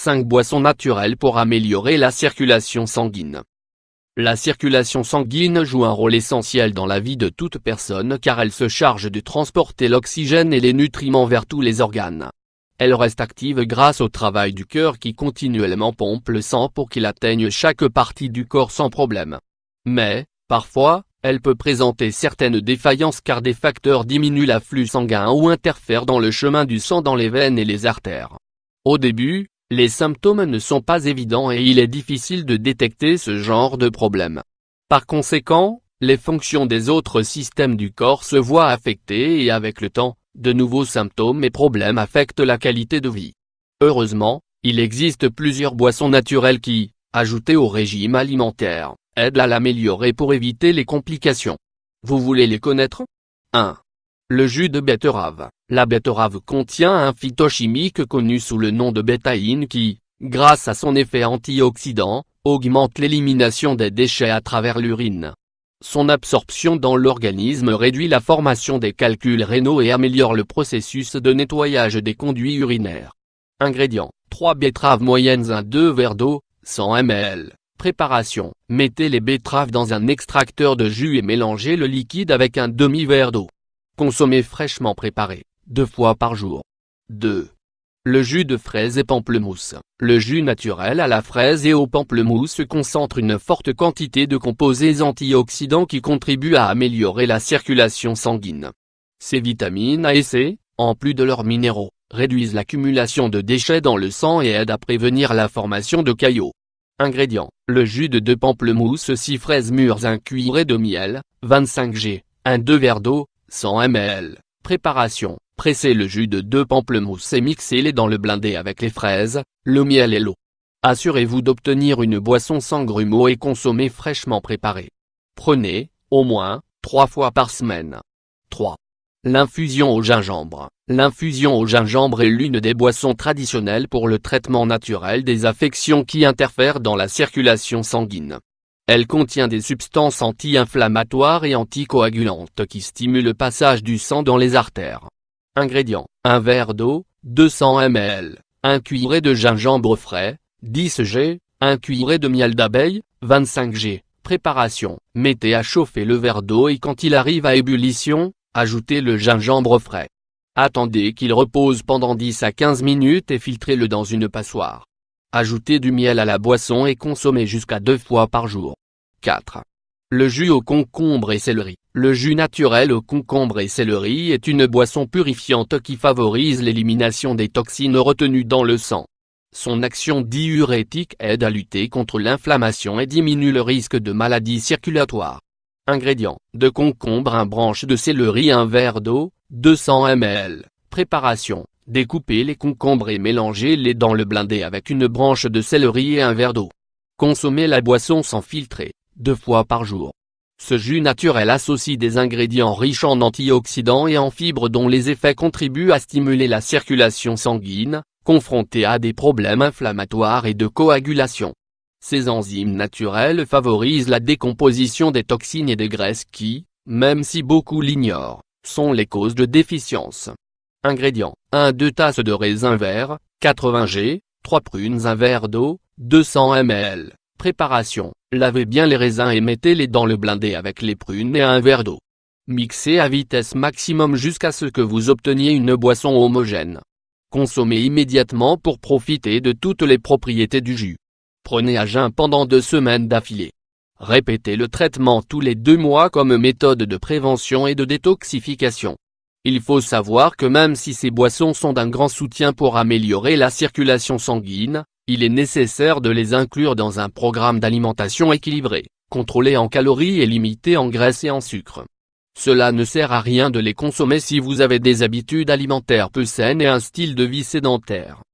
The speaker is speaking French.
5 boissons naturelles pour améliorer la circulation sanguine. La circulation sanguine joue un rôle essentiel dans la vie de toute personne car elle se charge de transporter l'oxygène et les nutriments vers tous les organes. Elle reste active grâce au travail du cœur qui continuellement pompe le sang pour qu'il atteigne chaque partie du corps sans problème. Mais, parfois, elle peut présenter certaines défaillances car des facteurs diminuent l'afflux sanguin ou interfèrent dans le chemin du sang dans les veines et les artères. Au début, les symptômes ne sont pas évidents et il est difficile de détecter ce genre de problème. Par conséquent, les fonctions des autres systèmes du corps se voient affectées et avec le temps, de nouveaux symptômes et problèmes affectent la qualité de vie. Heureusement, il existe plusieurs boissons naturelles qui, ajoutées au régime alimentaire, aident à l'améliorer pour éviter les complications. Vous voulez les connaître? 1. Le jus de betterave. La betterave contient un phytochimique connu sous le nom de bétaïne qui, grâce à son effet antioxydant, augmente l'élimination des déchets à travers l'urine. Son absorption dans l'organisme réduit la formation des calculs rénaux et améliore le processus de nettoyage des conduits urinaires. Ingrédients: 3 betteraves moyennes, 2 verres d'eau, 100 ml. Préparation: mettez les betteraves dans un extracteur de jus et mélangez le liquide avec un demi-verre d'eau. Consommez fraîchement préparé, 2 fois par jour. 2. Le jus de fraise et pamplemousse. Le jus naturel à la fraise et au pamplemousse concentre une forte quantité de composés antioxydants qui contribuent à améliorer la circulation sanguine. Ces vitamines A et C, en plus de leurs minéraux, réduisent l'accumulation de déchets dans le sang et aident à prévenir la formation de caillots. Ingrédients: le jus de 2 pamplemousses, 6 fraises mûres, 1 cuillerée de miel, 25 g, 2 verres d'eau, 100 ml. Préparation: pressez le jus de 2 pamplemousses et mixez-les dans le blender avec les fraises, le miel et l'eau. Assurez-vous d'obtenir une boisson sans grumeaux et consommez fraîchement préparée. Prenez, au moins, 3 fois par semaine. 3. L'infusion au gingembre. L'infusion au gingembre est l'une des boissons traditionnelles pour le traitement naturel des affections qui interfèrent dans la circulation sanguine. Elle contient des substances anti-inflammatoires et anticoagulantes qui stimulent le passage du sang dans les artères. Ingrédients: 1 verre d'eau, 200 ml, 1 cuillerée de gingembre frais, 10 g, 1 cuillerée de miel d'abeille, 25 g. Préparation: mettez à chauffer le verre d'eau et quand il arrive à ébullition, ajoutez le gingembre frais. Attendez qu'il repose pendant 10 à 15 minutes et filtrez-le dans une passoire. Ajoutez du miel à la boisson et consommez jusqu'à 2 fois par jour. 4. Le jus au concombre et céleri. Le jus naturel au concombre et céleri est une boisson purifiante qui favorise l'élimination des toxines retenues dans le sang. Son action diurétique aide à lutter contre l'inflammation et diminue le risque de maladies circulatoires. Ingrédients: 2 concombres, 1 branche de céleri, 1 verre d'eau, 200 ml. Préparation: découpez les concombres et mélangez-les dans le blender avec une branche de céleri et 1 verre d'eau. Consommez la boisson sans filtrer, 2 fois par jour. Ce jus naturel associe des ingrédients riches en antioxydants et en fibres dont les effets contribuent à stimuler la circulation sanguine, confrontée à des problèmes inflammatoires et de coagulation. Ces enzymes naturelles favorisent la décomposition des toxines et des graisses qui, même si beaucoup l'ignorent, sont les causes de déficience. Ingrédients: 1-2 tasses de raisin vert, 80 g, 3 prunes, 1 verre d'eau, 200 ml. Préparation: lavez bien les raisins et mettez-les dans le blender avec les prunes et 1 verre d'eau. Mixez à vitesse maximum jusqu'à ce que vous obteniez une boisson homogène. Consommez immédiatement pour profiter de toutes les propriétés du jus. Prenez à jeun pendant 2 semaines d'affilée. Répétez le traitement tous les 2 mois comme méthode de prévention et de détoxification. Il faut savoir que même si ces boissons sont d'un grand soutien pour améliorer la circulation sanguine, il est nécessaire de les inclure dans un programme d'alimentation équilibré, contrôlé en calories et limité en graisse et en sucre. Cela ne sert à rien de les consommer si vous avez des habitudes alimentaires peu saines et un style de vie sédentaire.